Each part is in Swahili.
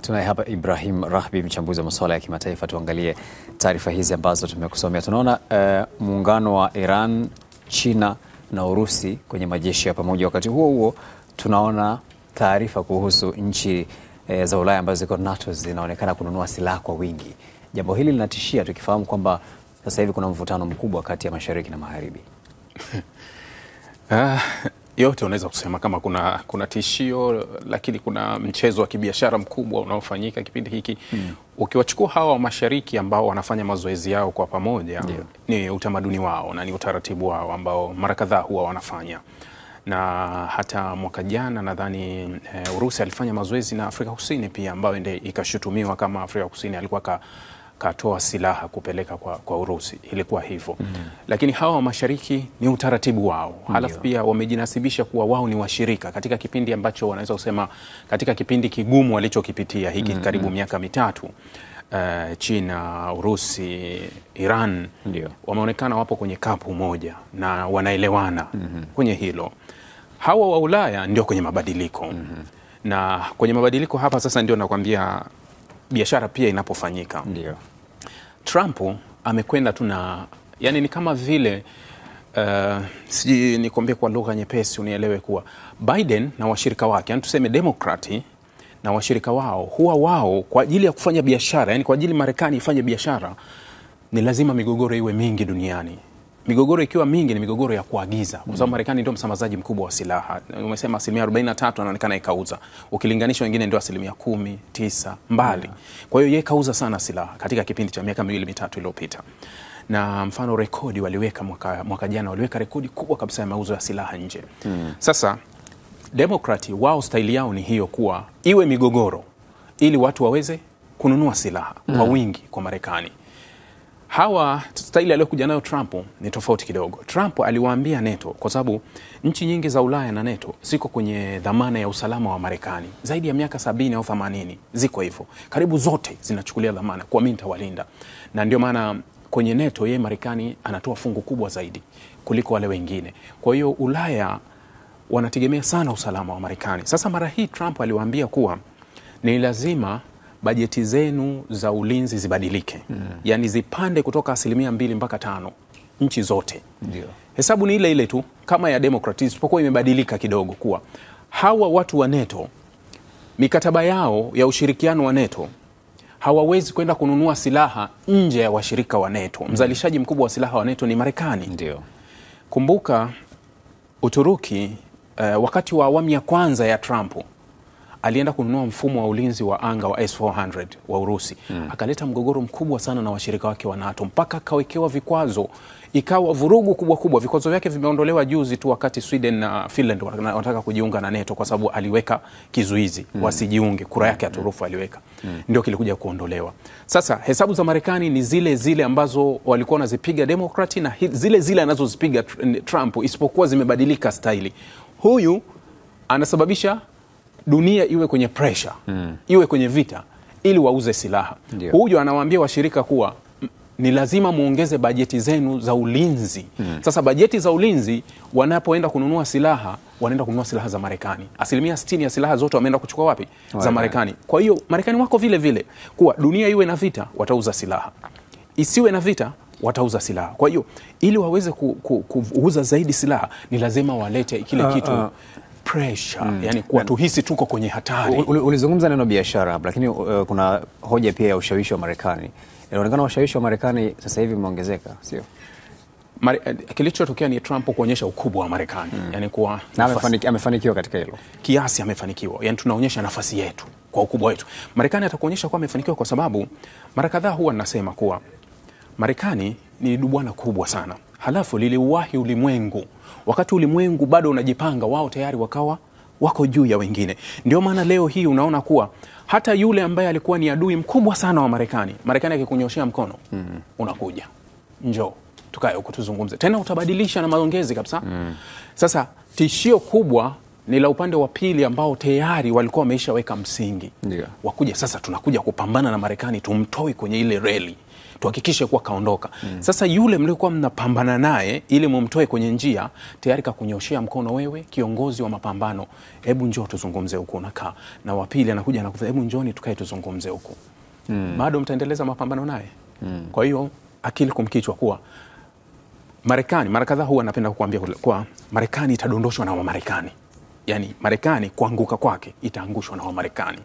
Tunaye hapa Ibrahim Rahbi, mchambuzi wa masuala ya kimataifa. Tuangalie taarifa hizi ambazo tumekusomea. Tunaona muungano wa Iran, China na Urusi kwenye majeshi ya pamoja. Wakati huo huo tunaona taarifa kuhusu nchi za Ulaya ambazo ziko NATO zinaonekana kununua silaha kwa wingi. Jambo hili linatishia, tukifahamu kwamba sasa hivi kuna mvutano mkubwa kati ya mashariki na magharibi. Yote unaweza kusema kama kuna tishio, lakini kuna mchezo wa kibiashara mkubwa unaofanyika kipindi hiki. Ukiwachukua hawa wa mashariki ambao wanafanya mazoezi yao kwa pamoja, ni utamaduni wao na ni utaratibu wao ambao mara kadhaa huwa wanafanya. Na hata mwaka jana nadhani Urusi alifanya mazoezi na Afrika Kusini pia, ambayo ndio ikashutumiwa kama Afrika Kusini alikuwa katoa silaha kupeleka kwa Urusi. Ilikuwa hivyo. Lakini hawa wa mashariki ni utaratibu wao. Halafu pia wamejinasibisha kuwa wao ni washirika katika kipindi ambacho wanaweza kusema katika kipindi kigumu walichokipitia hiki karibu miaka mitatu. China, Urusi, Iran wameonekana wapo kwenye kapu moja na wanaelewana kwenye hilo. Hawa wa Ulaya ndio kwenye mabadiliko. Na kwenye mabadiliko hapa sasa ndio nakwambia biashara pia inapofanyika. Trump amekwenda tu na, yani ni kama vile siji nikwambie kwa lugha nyepesi unielewe, kuwa Biden na washirika wake, yani tuseme Demokrati na washirika wao, huwa wao kwa ajili ya kufanya biashara, yani kwa ajili Marekani ifanye biashara, ni lazima migogoro iwe mingi duniani. Migogoro ikiwa mingi ni migogoro ya kuagiza, kwa sababu Marekani ndio msambazaji mkubwa wa silaha. Umesema 43% anaonekana ikauza, ukilinganisha wengine ndio 10, 9 mbali. Kwa hiyo yeye kauza sana silaha katika kipindi cha miaka 2-3 iliyopita. Na mfano rekodi waliweka mwaka jana, waliweka rekodi kubwa kabisa ya mauzo ya silaha nje. Sasa Demokrati wao staili yao ni hiyo, kuwa iwe migogoro ili watu waweze kununua silaha kwa wingi kwa Marekani. Hawa staili aliyokuja nayo Trump ni tofauti kidogo. Trump aliwaambia NATO, kwa sababu nchi nyingi za Ulaya na NATO ziko kwenye dhamana ya usalama wa Marekani zaidi ya miaka 70 au 80, ziko hivyo. Karibu zote zinachukulia dhamana kwa mimi nitawalinda. Na ndio maana kwenye NATO yeye Marekani anatoa fungu kubwa zaidi kuliko wale wengine. Kwa hiyo Ulaya wanategemea sana usalama wa Marekani. Sasa mara hii Trump aliwaambia kuwa ni lazima bajeti zenu za ulinzi zibadilike. Yani zipande kutoka 2% mpaka 5%, nchi zote. Hesabu ni ile ile tu kama ya Democrats, isipokuwa imebadilika kidogo, kuwa hawa watu wa NATO mikataba yao ya ushirikiano wa NATO hawawezi kwenda kununua silaha nje ya washirika wa NATO. Mzalishaji mkubwa wa silaha wa NATO ni Marekani. Kumbuka Uturuki wakati wa awamu ya kwanza ya Trump alienda kununua mfumo wa ulinzi wa anga wa S-400 wa Urusi. Akaleta mgogoro mkubwa sana na washirika wake wa NATO, mpaka kawekewa vikwazo, ikawa vurugu kubwa. Vikwazo vyake vimeondolewa juzi tu, wakati Sweden na Finland wanataka kujiunga na NATO, kwa sababu aliweka kizuizi wasijiunge, kura yake ya turufu aliweka. Ndio kilikuja kuondolewa. Sasa hesabu za Marekani ni zile zile ambazo walikuwa wanazipiga Demokrati, na zile zile anazozipiga Trump, isipokuwa zimebadilika staili. Huyu anasababisha dunia iwe kwenye pressure, iwe kwenye vita, ili wauze silaha. Huyu anawaambia washirika kuwa ni lazima muongeze bajeti zenu za ulinzi. Sasa bajeti za ulinzi, wanapoenda kununua silaha, wanaenda kununua silaha za Marekani. 60% ya silaha zote wameenda kuchukua wapi? Za Marekani. Kwa hiyo Marekani wako vile vile, kuwa dunia iwe na vita, watauza silaha. Isiwe na vita, watauza silaha. Kwa hiyo ili waweze kuuza zaidi silaha, ni lazima walete kile kitu pressure, yani kwa tuhisi tuko kwenye hatari. Ulizungumza neno biashara, lakini kuna hoja pia ya ushawishi wa Marekani. Inaonekana ushawishi wa Marekani sasa hivi umeongezeka, sio? Kilichotokea ni Trump kuonyesha ukubwa wa Marekani. Yani kuwa amefanikiwa katika hilo. Kiasi amefanikiwa. Yani tunaonyesha nafasi yetu kwa ukubwa wetu. Marekani atakuonyesha kuwa amefanikiwa, kwa sababu mara kadhaa huwa ninasema kuwa Marekani ni dubwana kubwa sana. Halafu liliuwahi ulimwengu. Wakati ulimwengu bado unajipanga, wao tayari wako juu ya wengine. Ndio maana leo hii unaona kuwa hata yule ambaye alikuwa ni adui mkubwa sana wa Marekani akikunyoshea mkono, unakuja, njoo tukae huko tuzungumze. Tena utabadilisha na maongezi kabisa. Sasa tishio kubwa ni la upande wa pili ambao tayari walikuwa wameishaweka msingi. Wakuja sasa, tunakuja kupambana na Marekani, tumtoi kwenye ile reli, tuhakikishe kuwa kaondoka. Sasa yule mliokuwa mnapambana naye ili mumtoe kwenye njia, tayari kakunyoshea mkono, wewe kiongozi wa mapambano, hebu njoo tuzungumze huku, unakaa. Na wa pili anakuja na hebu njooni tukae tuzungumze huku. Bado mtaendeleza mapambano naye. Kwa hiyo akili kumkichwa kuwa Marekani, mara kadhaa huwa napenda kukuambia kwa Marekani itadondoshwa na Wamarekani. Yani Marekani kuanguka kwake itaangushwa na Wamarekani.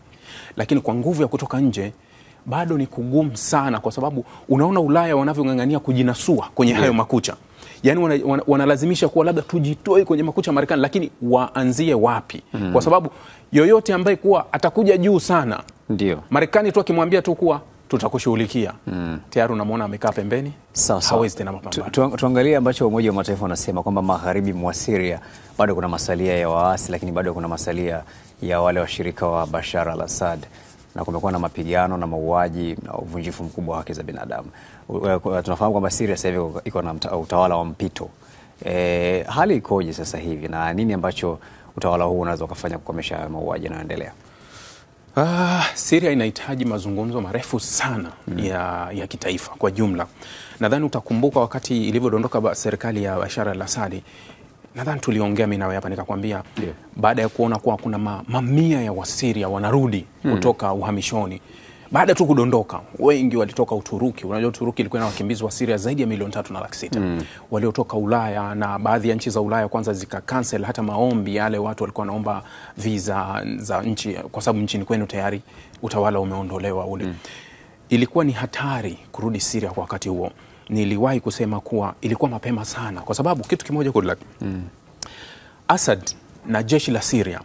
Lakini kwa nguvu ya kutoka nje bado ni kugumu sana, kwa sababu unaona Ulaya wanavyong'ang'ania kujinasua kwenye hayo makucha. Yani wanalazimisha kuwa labda tujitoe kwenye makucha Marekani, lakini waanzie wapi? Kwa sababu yoyote ambaye kuwa atakuja juu sana, ndio Marekani tu akimwambia tu kuwa tutakushughulikia, tayari unamwona amekaa pembeni. Hawezi tena mapambano. Tuangalie ambacho Umoja wa Mataifa unasema kwamba magharibi mwa Syria bado kuna masalia ya waasi, lakini bado kuna masalia ya wale washirika wa Bashar al-Assad, na kumekuwa na mapigano na mauaji na uvunjifu mkubwa wa haki za binadamu. Tunafahamu kwamba Syria sasa hivi iko na utawala wa mpito. Hali ikoje sasa hivi na nini ambacho utawala huu unaweza kufanya kukomesha mauaji yanayoendelea? Syria inahitaji mazungumzo marefu sana ya kitaifa kwa jumla. Nadhani utakumbuka wakati ilivyodondoka serikali ya Bashar al-Assad, nadhani tuliongea mimi nawe hapa nikakwambia, baada ya kuona kuwa kuna mamia ya Wasiria wanarudi kutoka uhamishoni, baada tu kudondoka, wengi walitoka Uturuki. Unajua Uturuki ilikuwa na wakimbizi wa Syria zaidi ya 3.6 waliotoka Ulaya, na baadhi ya nchi za Ulaya kwanza zika cancel hata maombi yale watu walikuwa wanaomba visa za nchi, kwa sababu nchini kwenu tayari utawala umeondolewa ule. Ilikuwa ni hatari kurudi Syria kwa wakati huo. Niliwahi kusema kuwa ilikuwa mapema sana, kwa sababu kitu kimoja kwa Assad na jeshi la Syria,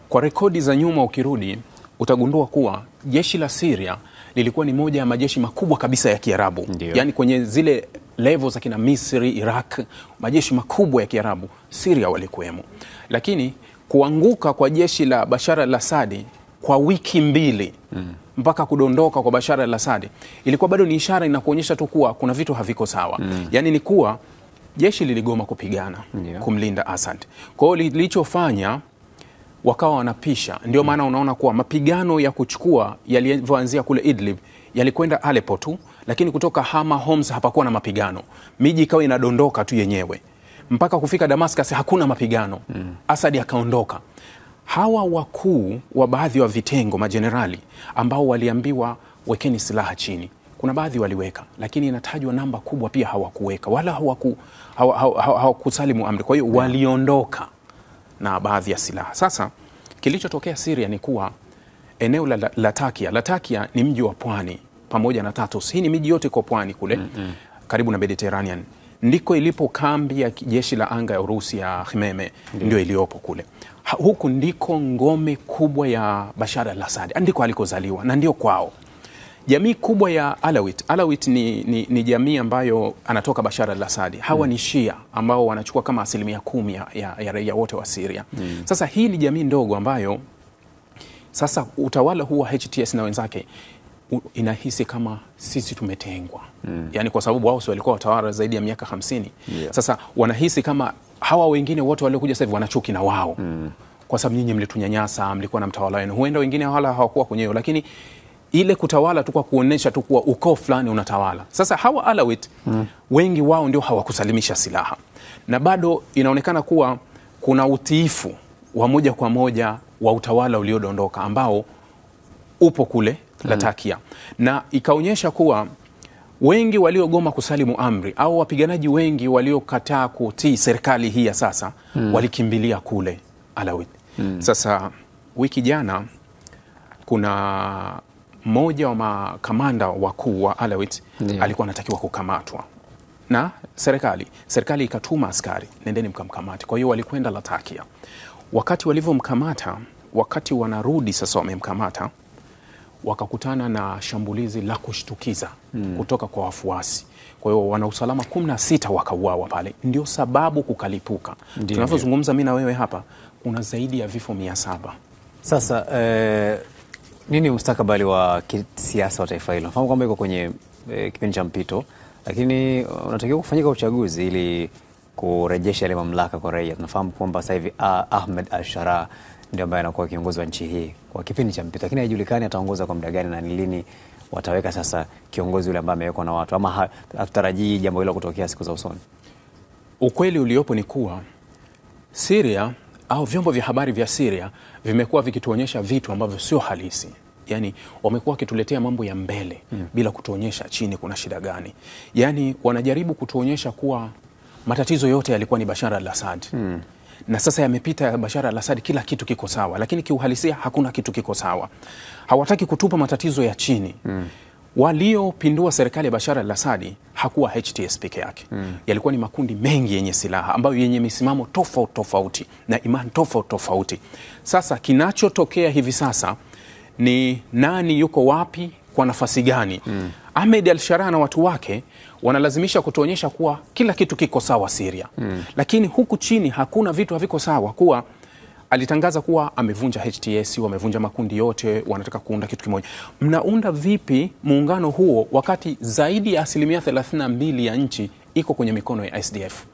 kwa rekodi za nyuma ukirudi utagundua kuwa jeshi la Syria lilikuwa ni moja ya majeshi makubwa kabisa ya Kiarabu. Yani kwenye zile level za kina Misri, Iraq, majeshi makubwa ya Kiarabu, Syria walikuwemo. Lakini kuanguka kwa jeshi la Bashar al-Assad kwa wiki mbili mpaka kudondoka kwa Bashar al-Assad ilikuwa bado ni ishara inakuonyesha tu kuwa kuna vitu haviko sawa. Yani ni kuwa jeshi liligoma kupigana kumlinda Assad. Kwa hiyo lilichofanya wakawa wanapisha. Ndio maana unaona kuwa mapigano ya kuchukua yalivyoanzia kule Idlib yalikwenda Aleppo tu, lakini kutoka Hama, Homs hapakuwa na mapigano. Miji ikawa inadondoka tu yenyewe. Mpaka kufika Damascus hakuna mapigano. Assad akaondoka. Hawa wakuu wa baadhi wa vitengo, majenerali ambao waliambiwa wekeni silaha chini, kuna baadhi waliweka, lakini inatajwa namba kubwa pia hawakuweka wala hawakusalimu amri. Kwa hiyo waliondoka na baadhi ya silaha. Sasa kilichotokea Syria ni kuwa eneo la Latakia ni mji wa pwani pamoja na Tartus. Hii ni miji yote kwa pwani kule karibu na Mediterranean. Ndiko ilipo kambi ya jeshi la anga ya Urusi ya Khmeme, ndio iliyopo kule. Huku ndiko ngome kubwa ya Bashar al-Assad, ndiko alikozaliwa na ndio kwao. Jamii kubwa ya Alawit ni jamii ambayo anatoka Bashar al-Assad. Hawa ni Shia ambao wanachukua kama 10% ya raia wote wa Syria. Sasa hii ni jamii ndogo ambayo sasa utawala huu wa HTS na wenzake inahisi kama sisi tumetengwa. Yani kwa sababu wao walikuwa watawala zaidi ya miaka 50. Sasa wanahisi kama hawa wengine wote waliokuja sasa hivi wanachuki na wao. Kwa sababu nyinyi mlitunyanyasa, mlikuwa na mtawala wenu. Huenda wengine wala hawakuwa kwenye hiyo, lakini ile kutawala tu kwa kuonesha tu kuwa ukoo fulani unatawala. Sasa hawa Alawit wengi wao ndio hawakusalimisha silaha. Na bado inaonekana kuwa kuna utiifu wa moja kwa moja wa utawala uliodondoka ambao upo kule Latakia. Na ikaonyesha kuwa wengi waliogoma kusalimu amri au wapiganaji wengi waliokataa kutii serikali hii ya sasa walikimbilia kule Alawit. Sasa wiki jana kuna mmoja wa makamanda wakuu wa Alawit alikuwa anatakiwa kukamatwa na serikali ikatuma askari, nendeni mkamkamate. Kwa hiyo walikwenda Latakia. Wakati walivyomkamata, wakati wanarudi sasa wamemkamata, wakakutana na shambulizi la kushtukiza kutoka kwa wafuasi. Kwa hiyo wana usalama 16 wakauawa pale. Ndio sababu kukalipuka. Tunavyozungumza mimi na wewe hapa kuna zaidi ya vifo 700. Sasa nini mustakabali wa kisiasa wa taifa hilo? Nafahamu kwamba iko kwenye kipindi cha mpito, lakini unatakiwa kufanyika uchaguzi ili kurejesha ile mamlaka kwa raia. Tunafahamu kwamba sasa hivi Ahmed al-Sharaa ndio ambaye anakuwa kiongozi wa nchi hii kwa kipindi cha mpito, lakini haijulikani ataongoza kwa muda gani na ni lini wataweka sasa kiongozi yule ambaye amewekwa na watu, ama hatutarajii jambo hilo kutokea siku za usoni. Ukweli uliopo ni kuwa Syria au vyombo vya habari vya Syria vimekuwa vikituonyesha vitu ambavyo sio halisi. Yani wamekuwa wakituletea mambo ya mbele bila kutuonyesha chini kuna shida gani. Yani wanajaribu kutuonyesha kuwa matatizo yote yalikuwa ni Bashar al-Assad. Na sasa yamepita ya Bashar al-Assad, kila kitu kiko sawa, lakini kiuhalisia hakuna kitu kiko sawa. Hawataki kutupa matatizo ya chini. Waliopindua serikali ya Bashar al-Assad hakuwa HTS peke yake. Yalikuwa ni makundi mengi yenye silaha ambayo yenye misimamo tofauti na imani tofauti. Sasa kinachotokea hivi sasa ni nani yuko wapi kwa nafasi gani? Ahmed al-Sharaa na watu wake wanalazimisha kutuonyesha kuwa kila kitu kiko sawa Syria. Lakini huku chini hakuna vitu haviko sawa, kuwa alitangaza kuwa amevunja HTS, wamevunja makundi yote, wanataka kuunda kitu kimoja. Mnaunda vipi muungano huo wakati zaidi ya 32% ya nchi iko kwenye mikono ya SDF?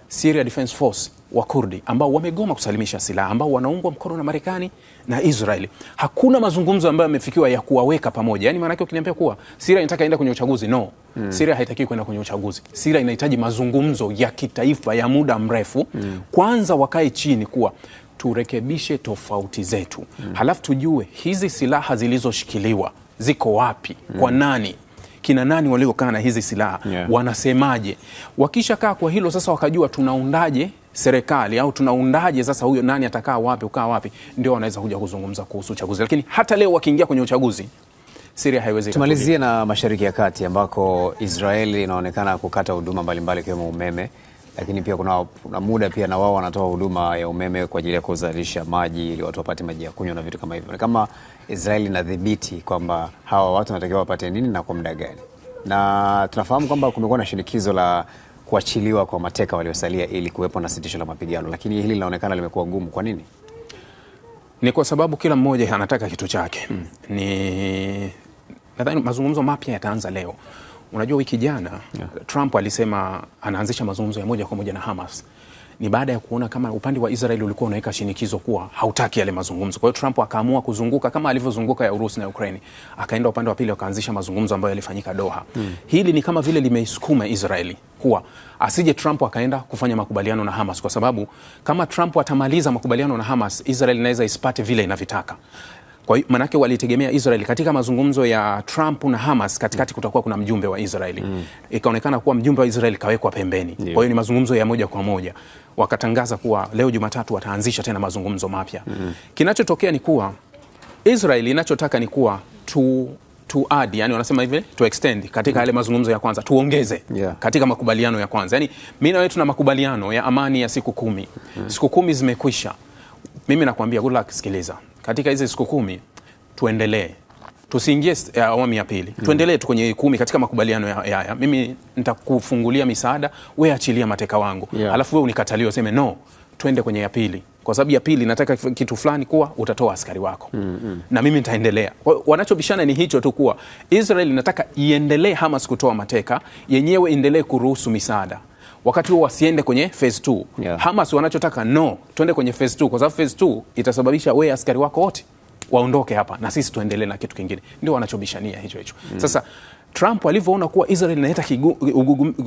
Syria Defense Force wa Kurdi ambao wamegoma kusalimisha silaha, ambao wanaungwa mkono na Marekani na Israeli. Hakuna mazungumzo ambayo yamefikiwa ya kuwaweka pamoja. Yani maana yake ukiniambia kuwa Syria inataka enda kwenye uchaguzi, no. Syria haitaki kwenda kwenye uchaguzi. Syria inahitaji mazungumzo ya kitaifa ya muda mrefu. Kwanza wakae chini kuwa turekebishe tofauti zetu. Halafu tujue hizi silaha zilizoshikiliwa ziko wapi, kwa nani, kina nani waliokaa na hizi silaha, wanasemaje. Wakisha kaa kwa hilo sasa, wakajua tunaundaje serikali au tunaundaje sasa huyo nani atakaa wapi, ukaa wapi, ndio wanaweza kuja kuzungumza kuhusu uchaguzi. Lakini hata leo wakiingia kwenye uchaguzi, Syria haiwezi. Tumalizie na Mashariki ya Kati ambako Israeli inaonekana kukata huduma mbalimbali ikiwemo umeme, lakini pia kuna muda pia na wao wanatoa huduma ya umeme kwa ajili ya kuzalisha maji ili watu wapate maji ya kunywa na vitu kama hivyo. Ni kama Israeli inadhibiti kwamba hawa watu wanatakiwa wapate nini na kwa muda gani. Na tunafahamu kwamba kumekuwa na shinikizo la kuachiliwa kwa mateka waliosalia ili kuwepo na sitisho la mapigano, lakini hili linaonekana limekuwa gumu. Kwa nini? Ni kwa sababu kila mmoja anataka kitu chake. Nadhani mazungumzo mapya yataanza leo. Unajua wiki jana Trump alisema anaanzisha mazungumzo ya moja kwa moja na Hamas. Ni baada ya kuona kama upande wa Israeli ulikuwa unaweka shinikizo kuwa hautaki yale mazungumzo. Kwa hiyo Trump akaamua kuzunguka kama alivyozunguka ya Urusi na Ukraine. Akaenda upande wa pili akaanzisha mazungumzo ambayo yalifanyika Doha. Hili ni kama vile limeisukuma Israeli kuwa asije Trump akaenda kufanya makubaliano na Hamas, kwa sababu kama Trump atamaliza makubaliano na Hamas, Israeli inaweza isipate vile inavyotaka. Kwa hiyo manake walitegemea Israeli katika mazungumzo ya Trump na Hamas, katikati kutakuwa kuna mjumbe wa Israeli. Ikaonekana kuwa mjumbe wa Israeli kawekwa pembeni. Kwa hiyo ni mazungumzo ya moja kwa moja. Wakatangaza kuwa leo Jumatatu wataanzisha tena mazungumzo mapya. Kinachotokea ni kuwa Israeli inachotaka ni kuwa to add, yani wanasema hivi, to extend katika yale mazungumzo ya kwanza, tuongeze katika makubaliano ya kwanza. Yani mimi na wewe tuna makubaliano ya amani ya siku 10. Siku 10 zimekwisha. Mimi nakwambia good luck, sikiliza. Katika hizi siku 10 tuendelee. Tusiingie awamu ya pili. Tuendelee tu kwenye 10 katika makubaliano ya mimi nitakufungulia misaada, wewe achilia mateka wangu. Alafu wewe unikatalie useme no, twende kwenye ya pili. Kwa sababu ya pili nataka kitu fulani kuwa utatoa askari wako. Na mimi nitaendelea. Wanachobishana ni hicho tu kuwa Israel inataka iendelee Hamas kutoa mateka, yenyewe endelee kuruhusu misaada. Wakati huo wasiende kwenye phase 2. Hamas wanachotaka no, twende kwenye phase 2 kwa sababu phase 2 itasababisha wewe askari wako wote waondoke hapa na sisi tuendelee na kitu kingine. Ndio wanachobishania hicho. Sasa Trump alivyoona kuwa Israel inaleta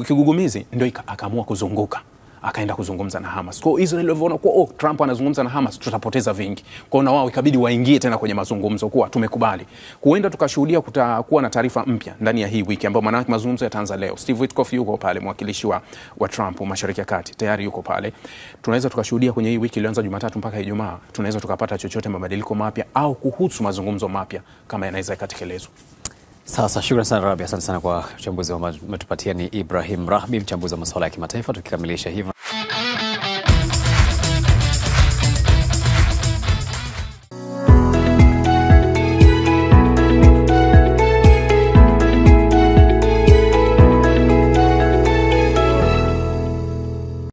kigugumizi, ndio akaamua kuzunguka. Akaenda kuzungumza na Hamas. Kwa Israel walivyoona kuwa Trump anazungumza na Hamas, tutapoteza vingi. Kwa hiyo na wao ikabidi waingie tena kwenye mazungumzo kuwa tumekubali. Huenda tukashuhudia kutakuwa na taarifa mpya ndani ya hii wiki ambayo maana mazungumzo yataanza leo. Steve Witkoff yuko pale, mwakilishi wa Trump Mashariki ya Kati, tayari yuko pale. Tunaweza tukashuhudia kwenye hii wiki ilianza Jumatatu mpaka Ijumaa, tunaweza tukapata chochote mabadiliko mapya au kuhusu mazungumzo mapya kama yanaweza kutekelezwa. Sasa shukrani sana Rabi, asante sana kwa uchambuzi wa umetupatia. Ni Ibrahim Rahbi, mchambuzi wa masuala ya kimataifa, tukikamilisha hivyo